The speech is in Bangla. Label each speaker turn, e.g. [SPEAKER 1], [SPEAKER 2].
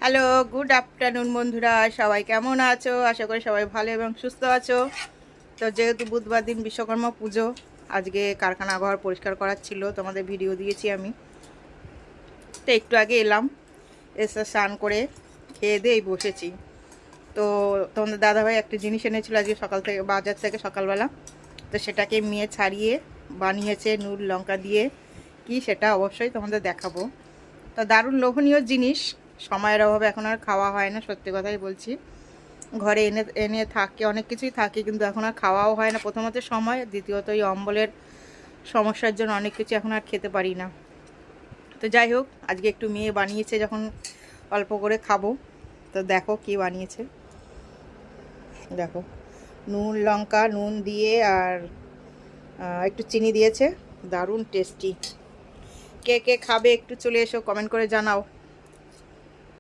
[SPEAKER 1] হ্যালো, গুড আফটারনুন বন্ধুরা, সবাই কেমন আছো? আশা করি সবাই ভালো এবং সুস্থ আছো। তো যেহেতু বুধবার দিন বিশ্বকর্মা পুজো, আজকে কারখানা ঘর পরিষ্কার করার ছিল, তোমাদের ভিডিও দিয়েছি আমি। তো একটু আগে এলাম, এসে স্নান করে খেয়ে দিয়ে বসেছি। তো তোমাদের দাদাভাই একটা জিনিস এনেছিল আজকে সকাল থেকে, বাজার থেকে সকালবেলা। তো সেটাকে মেয়ে ছাড়িয়ে বানিয়েছে নুন লঙ্কা দিয়ে। কি সেটা অবশ্যই তোমাদের দেখাবো। তো দারুণ লোভনীয় জিনিস, সময়ের অভাবে এখন আর খাওয়া হয় না, সত্যি কথাই বলছি। ঘরে এনে এনে থাকে, অনেক কিছুই থাকে, কিন্তু এখন আর খাওয়াও হয় না। প্রথমত সময়, দ্বিতীয়ত এই অম্বলের সমস্যার জন্য অনেক কিছু এখন আর খেতে পারি না। তো যাই হোক, আজকে একটু মেয়ে বানিয়েছে, যখন অল্প করে খাবো। তো দেখো কি বানিয়েছে, দেখো নুন লঙ্কা নুন দিয়ে আর একটু চিনি দিয়েছে, দারুণ টেস্টি। কে কে খাবে একটু চলে এসো, কমেন্ট করে জানাও।